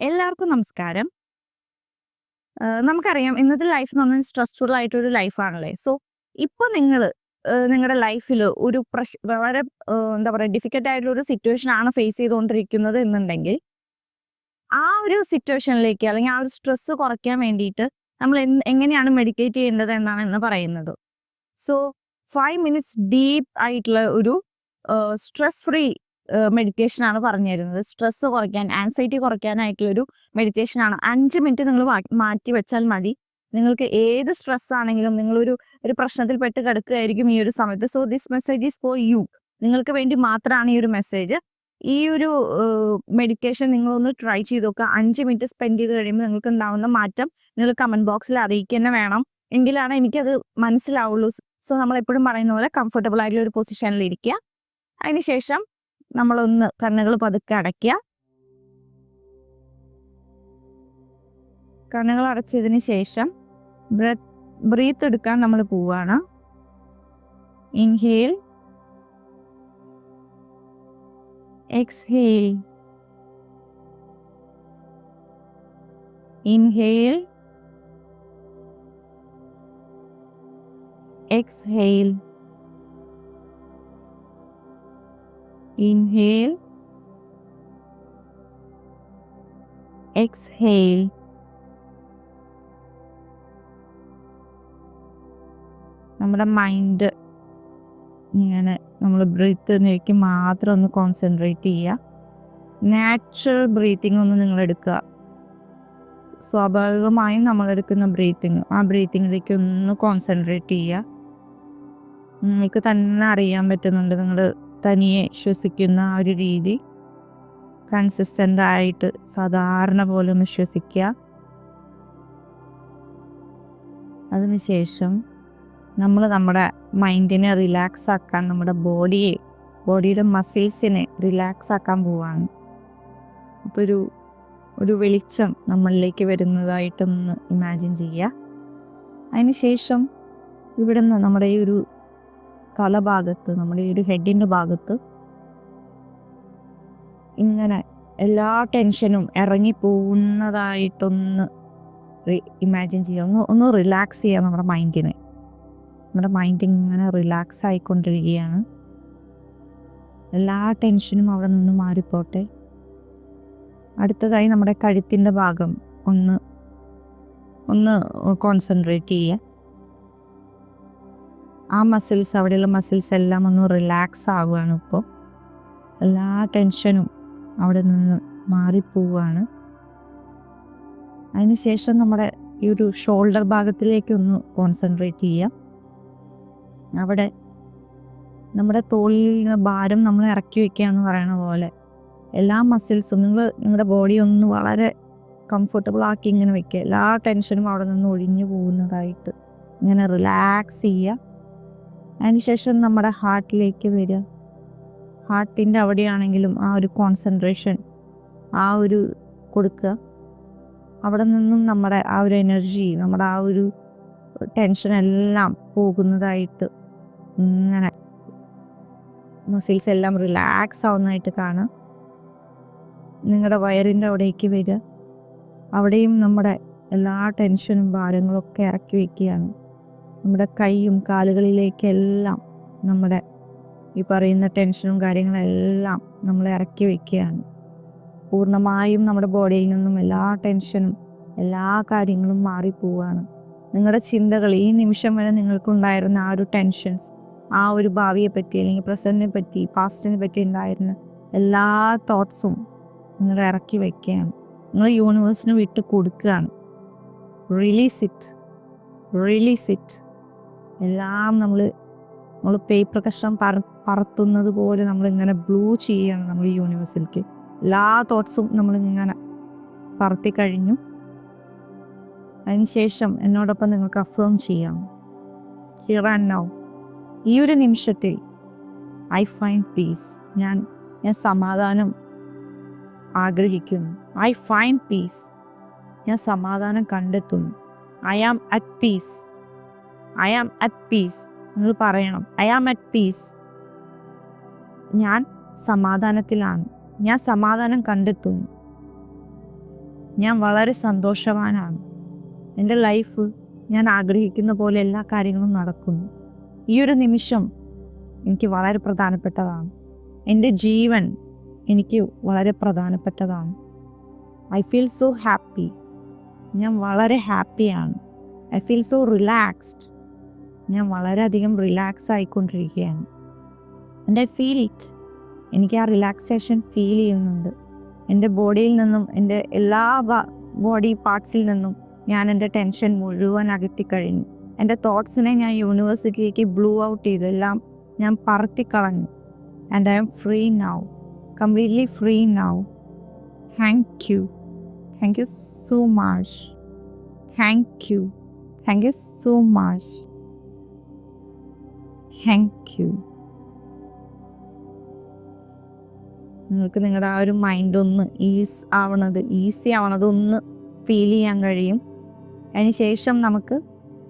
എല്ലാവർക്കും നമസ്കാരം. നമുക്കറിയാം ഇന്നത്തെ ലൈഫ് എന്ന് പറഞ്ഞാൽ സ്ട്രെസ്ഫുൾ ആയിട്ടൊരു ലൈഫാണല്ലേ. സോ ഇപ്പോൾ നിങ്ങൾ നിങ്ങളുടെ ലൈഫിൽ ഒരു വളരെ എന്താ പറയുക ഡിഫിക്കൽട്ട് ആയിട്ടുള്ള ഒരു സിറ്റുവേഷൻ ആണ് ഫേസ് ചെയ്തുകൊണ്ടിരിക്കുന്നത് എന്നുണ്ടെങ്കിൽ ആ ഒരു സിറ്റുവേഷനിലേക്ക് അല്ലെങ്കിൽ ആ ഒരു സ്ട്രെസ് കുറയ്ക്കാൻ വേണ്ടിയിട്ട് നമ്മൾ എങ്ങനെയാണ് മെഡിറ്റേറ്റ് ചെയ്യേണ്ടത് എന്നാണ് ഇന്ന് പറയുന്നത്. സോ 5 മിനിറ്റ്സ് ഡീപ്പ് ആയിട്ടുള്ള ഒരു സ്ട്രെസ് ഫ്രീ മെഡിറ്റേഷൻ ആണ് പറഞ്ഞു തരുന്നത്. സ്ട്രെസ് കുറയ്ക്കാൻ, ആൻസൈറ്റി കുറയ്ക്കാനായിട്ടുള്ളൊരു മെഡിറ്റേഷൻ ആണ്. 5 മിനിറ്റ് നിങ്ങൾ മാറ്റി വെച്ചാൽ മതി. നിങ്ങൾക്ക് ഏത് സ്ട്രെസ് ആണെങ്കിലും ഒരു പ്രശ്നത്തിൽ പെട്ട് കിടക്കുകയായിരിക്കും ഈ ഒരു സമയത്ത്. So this message is for you. നിങ്ങൾക്ക് വേണ്ടി മാത്രമാണ് ഈ ഒരു മെസ്സേജ്. ഈ ഒരു മെഡിറ്റേഷൻ നിങ്ങളൊന്ന് ട്രൈ ചെയ്ത് നോക്കുക. 5 മിനിറ്റ് സ്പെൻഡ് ചെയ്ത് കഴിയുമ്പോൾ നിങ്ങൾക്ക് ഉണ്ടാവുന്ന മാറ്റം നിങ്ങൾ കമന്റ് ബോക്സിൽ അറിയിക്കുക തന്നെ വേണം. എങ്കിലാണ് എനിക്കത് മനസ്സിലാവുള്ളൂ. സോ നമ്മൾ എപ്പോഴും പറയുന്ന പോലെ കംഫർട്ടബിൾ ആയിട്ടുള്ള ഒരു പൊസിഷനിൽ ഇരിക്കുക. അതിനുശേഷം നമ്മളൊന്ന് കണ്ണുകൾ പതുക്കെ അടയ്ക്കുക. കണ്ണുകൾ അടച്ചതിന് ശേഷം ബ്രീത്ത് എടുക്കാൻ നമ്മൾ പോവാണ്. Inhale, exhale, inhale, exhale, inhale, exhale. നമ്മുടെ മൈൻഡ് ഇങ്ങനെ നമ്മൾ ബ്രീത്തിലേക്ക് മാത്രം ഒന്ന് കോൺസെൻട്രേറ്റ് ചെയ്യുക. നാച്ചുറൽ ബ്രീത്തിങ് ഒന്ന് നിങ്ങൾ എടുക്കുക. സ്വാഭാവികമായും നമ്മളെടുക്കുന്ന ബ്രീത്തിങ്, ആ ബ്രീത്തിങ്ങിലേക്ക് ഒന്ന് കോൺസെൻട്രേറ്റ് ചെയ്യുക. നിങ്ങൾക്ക് തന്നെ അറിയാൻ പറ്റുന്നുണ്ട് നിങ്ങൾ തനിയെ ശ്വസിക്കുന്ന ആ ഒരു രീതി. കൺസിസ്റ്റൻ്റ് ആയിട്ട് സാധാരണ പോലെ ഒന്ന് ശ്വസിക്കുക. അതിനുശേഷം നമ്മൾ നമ്മുടെ മൈൻഡിനെ റിലാക്സ് ആക്കാൻ, നമ്മുടെ ബോഡിയുടെ മസിൽസിനെ റിലാക്സ് ആക്കാൻ പോവാണ്. അപ്പോൾ ഒരു വെളിച്ചം നമ്മളിലേക്ക് വരുന്നതായിട്ടൊന്ന് ഇമാജിൻ ചെയ്യുക. അതിനുശേഷം ഇവിടുന്ന് നമ്മുടെ ഈ ഒരു തലഭാഗത്ത്, നമ്മുടെ ഈ ഒരു ഹെഡിൻ്റെ ഭാഗത്ത് ഇങ്ങനെ എല്ലാ ടെൻഷനും ഇറങ്ങിപ്പോകുന്നതായിട്ടൊന്ന് ഇമാജിൻ ചെയ്യുക. ഒന്ന് റിലാക്സ് ചെയ്യുക നമ്മുടെ മൈൻഡിനെ. നമ്മുടെ മൈൻഡ് ഇങ്ങനെ റിലാക്സ് ആയിക്കൊണ്ടിരിക്കുകയാണ്. എല്ലാ ടെൻഷനും അവിടെ നിന്ന് മാറിപ്പോട്ടെ. അടുത്തതായി നമ്മുടെ കഴുത്തിൻ്റെ ഭാഗം ഒന്ന് കോൺസെൻട്രേറ്റ് ചെയ്യുക. ആ മസിൽസ്, അവിടെയുള്ള മസിൽസ് എല്ലാം ഒന്ന് റിലാക്സ് ആവുകയാണ്. ഇപ്പോൾ എല്ലാ ടെൻഷനും അവിടെ നിന്ന് മാറിപ്പോവുകയാണ്. അതിനുശേഷം നമ്മുടെ ഈ ഒരു ഷോൾഡർ ഭാഗത്തിലേക്ക് ഒന്ന് കോൺസെൻട്രേറ്റ് ചെയ്യുക. അവിടെ നമ്മുടെ തോളിൽ ഭാരം നമ്മൾ ഇറക്കി വയ്ക്കുക എന്ന് പറയുന്ന പോലെ എല്ലാ മസിൽസും നിങ്ങളുടെ ബോഡി ഒന്ന് വളരെ കംഫർട്ടബിൾ ആക്കി ഇങ്ങനെ വയ്ക്കുക. എല്ലാ ടെൻഷനും അവിടെ നിന്ന് ഒഴിഞ്ഞു പോകുന്നതായിട്ട് ഇങ്ങനെ റിലാക്സ് ചെയ്യുക. അതിനുശേഷം നമ്മുടെ ഹാർട്ടിലേക്ക് വരിക. ഹാർട്ടിൻ്റെ അവിടെയാണെങ്കിലും ആ ഒരു കോൺസെൻട്രേഷൻ കൊടുക്കുക. അവിടെ നിന്നും നമ്മുടെ ആ ഒരു എനർജി, നമ്മുടെ ആ ഒരു ടെൻഷൻ എല്ലാം പോകുന്നതായിട്ട് ഇങ്ങനെ മസിൽസ് എല്ലാം റിലാക്സ് ആവുന്നതായിട്ട് കാണുക. നിങ്ങളുടെ വയറിൻ്റെ അവിടേക്ക് വരിക. അവിടെയും നമ്മുടെ എല്ലാ ടെൻഷനും ഭാരങ്ങളൊക്കെ ഇറക്കി വയ്ക്കുകയാണ്. നമ്മുടെ കൈയും കാലുകളിലേക്കെല്ലാം നമ്മുടെ ഈ പറയുന്ന ടെൻഷനും കാര്യങ്ങളെല്ലാം നമ്മൾ ഇറക്കി വയ്ക്കുകയാണ്. പൂർണ്ണമായും നമ്മുടെ ബോഡിയിൽ നിന്നും എല്ലാ ടെൻഷനും, എല്ലാ കാര്യങ്ങളും മാറിപ്പോവുകയാണ്. നിങ്ങളുടെ ചിന്തകൾ, ഈ നിമിഷം വരെ നിങ്ങൾക്കുണ്ടായിരുന്ന ആ ഒരു ടെൻഷൻസ്, ആ ഒരു ഭാവിയെ പറ്റി അല്ലെങ്കിൽ പ്രസന്റിനെ പറ്റി, പാസ്റ്റിനെ പറ്റി ഉണ്ടായിരുന്ന എല്ലാ തോട്ട്സും നിങ്ങൾ ഇറക്കി വയ്ക്കുകയാണ്. നിങ്ങൾ യൂണിവേഴ്സിന് വിട്ട് കൊടുക്കുകയാണ്. Release it. എല്ലാം നമ്മൾ പേപ്പർ കഷ്ണം പറത്തുന്നത് പോലെ നമ്മളിങ്ങനെ ബ്ലൂ ചെയ്യുകയാണ് നമ്മൾ ഈ യൂണിവേഴ്സിലേക്ക്. എല്ലാ തോട്ട്സും നമ്മളിങ്ങനെ പറത്തി കഴിഞ്ഞു. അതിനുശേഷം എന്നോടൊപ്പം നിങ്ങൾക്ക് അഫേം ചെയ്യാം. ഹിയർ ആൻഡ് നൗ, ഈ ഒരു നിമിഷത്തിൽ ഐ ഫൈൻഡ് പീസ്. ഞാൻ സമാധാനം ആഗ്രഹിക്കുന്നു. I find peace. ഞാൻ സമാധാനം കണ്ടെത്തുന്നു. I am at peace. നിങ്ങൾ പറയണം, ഐ ആം അറ്റ് പീസ്. ഞാൻ സമാധാനത്തിലാണ്. ഞാൻ സമാധാനം കണ്ടെത്തുന്നു. ഞാൻ വളരെ സന്തോഷവാനാണ്. എൻ്റെ ലൈഫ് ഞാൻ ആഗ്രഹിക്കുന്ന പോലെ എല്ലാ കാര്യങ്ങളും നടക്കുന്നു. ഈ ഒരു നിമിഷം എനിക്ക് വളരെ പ്രധാനപ്പെട്ടതാണ്. എൻ്റെ ജീവൻ എനിക്ക് വളരെ പ്രധാനപ്പെട്ടതാണ്. I feel so happy. ഞാൻ വളരെ ഹാപ്പിയാണ്. I feel so relaxed. ഞാൻ വളരെയധികം റിലാക്സ് ആയിക്കൊണ്ടിരിക്കുകയാണ്. And I feel it. എനിക്ക് ആ റിലാക്സേഷൻ ഫീൽ ചെയ്യുന്നുണ്ട്. എൻ്റെ ബോഡിയിൽ നിന്നും, എൻ്റെ എല്ലാ ബോഡി പാർട്സിൽ നിന്നും ഞാൻ എൻ്റെ ടെൻഷൻ മുഴുവൻ അകറ്റിക്കഴിഞ്ഞു. എൻ്റെ തോട്ട്സിനെ ഞാൻ യൂണിവേഴ്സിറ്റിയിലേക്ക് ബ്ലൂ ഔട്ട് ചെയ്തു. എല്ലാം ഞാൻ പറത്തിക്കളഞ്ഞു. And I'm free now, completely free now. Thank you. Thank you so much. Thank you. Thank you so much. Thank you. നിങ്ങൾക്ക് നിങ്ങളുടെ ആ ഒരു മൈൻഡ് ഒന്ന് ഈസി ആവണത് ഒന്ന് ഫീൽ ചെയ്യാൻ കഴിയും. അതിനുശേഷം നമുക്ക്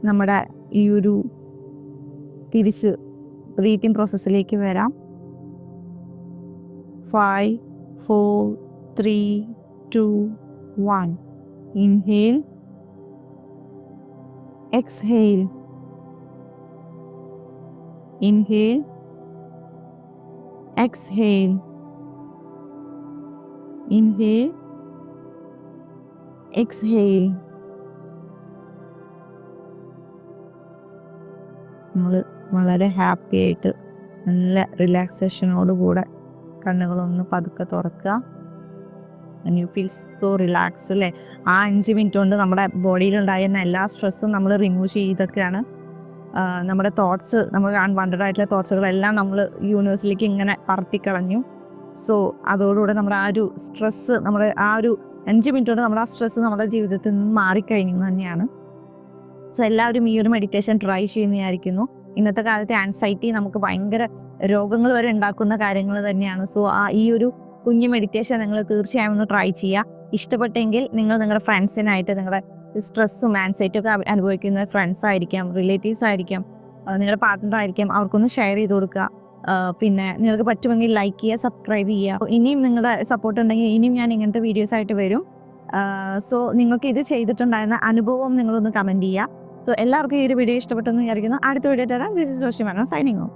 നമ്മുടെ ഈ ഒരു തിരിച്ച് ബ്രീത്തിങ് പ്രോസസ്സിലേക്ക് വരാം. 5, 4, 3, 2, 1. Inhale, exhale. Inhale, exhale. Inhale, exhale. നമ്മൾ വളരെ ഹാപ്പി ആയിട്ട് നല്ല റിലാക്സേഷനോടുകൂടെ കണ്ണുകളൊന്ന് പതുക്കെ തുറക്കുക. യു ഫീൽ സോ റിലാക്സ് അല്ലേ. ആ 5 മിനിറ്റ് കൊണ്ട് നമ്മുടെ ബോഡിയിലുണ്ടായിരുന്ന എല്ലാ സ്ട്രെസ്സും നമ്മൾ റിമൂവ് ചെയ്തൊക്കെയാണ്. നമ്മുടെ തോട്ട്സ്, നമ്മൾ അൺവാണ്ടഡ് ആയിട്ടുള്ള തോട്ട്സുകളെല്ലാം നമ്മൾ യൂണിവേഴ്സിലേക്ക് ഇങ്ങനെ പറത്തിക്കളഞ്ഞു. സോ അതോടുകൂടെ നമ്മുടെ ആ ഒരു സ്ട്രെസ്സ്, നമ്മുടെ ആ ഒരു 5 മിനിറ്റ് കൊണ്ട് നമ്മുടെ ആ സ്ട്രെസ്സ് നമ്മുടെ ജീവിതത്തിൽ നിന്ന് മാറിക്കഴിഞ്ഞു തന്നെയാണ്. സോ എല്ലാവരും ഈ ഒരു മെഡിറ്റേഷൻ ട്രൈ ചെയ്യുന്നതായിരിക്കുന്നു. ഇന്നത്തെ കാലത്തെ ആൻസൈറ്റി നമുക്ക് ഭയങ്കര രോഗങ്ങൾ വരെ ഉണ്ടാക്കുന്ന കാര്യങ്ങൾ തന്നെയാണ്. സോ ഈ ഒരു കുഞ്ഞു മെഡിറ്റേഷൻ നിങ്ങൾ തീർച്ചയായും ഒന്ന് ട്രൈ ചെയ്യുക. ഇഷ്ടപ്പെട്ടെങ്കിൽ നിങ്ങൾ നിങ്ങളുടെ ഫ്രണ്ട്സിനായിട്ട്, നിങ്ങളുടെ സ്ട്രെസ്സും ആൻസൈറ്റി ഒക്കെ അനുഭവിക്കുന്ന ഫ്രണ്ട്സ് ആയിരിക്കാം, റിലേറ്റീവ്സ് ആയിരിക്കാം, നിങ്ങളുടെ പാർട്ട്ണർ ആയിരിക്കാം, അവർക്കൊന്ന് ഷെയർ ചെയ്ത് കൊടുക്കുക. പിന്നെ നിങ്ങൾക്ക് പറ്റുമെങ്കിൽ ലൈക്ക് ചെയ്യുക, സബ്സ്ക്രൈബ് ചെയ്യുക. ഇനിയും നിങ്ങളുടെ സപ്പോർട്ട് ഉണ്ടെങ്കിൽ ഇനിയും ഞാൻ ഇങ്ങനത്തെ വീഡിയോസ് ആയിട്ട് വരും. സോ നിങ്ങൾക്ക് ഇത് ചെയ്തിട്ടുണ്ടായിരുന്ന അനുഭവം നിങ്ങളൊന്ന് കമൻറ്റ് ചെയ്യുക. സോ എല്ലാവർക്കും ഈ ഒരു വീഡിയോ ഇഷ്ടപ്പെട്ടെന്ന് വിചാരിക്കുന്നു. അടുത്ത വീഡിയോ തരാം. This is Roshi madam signing of.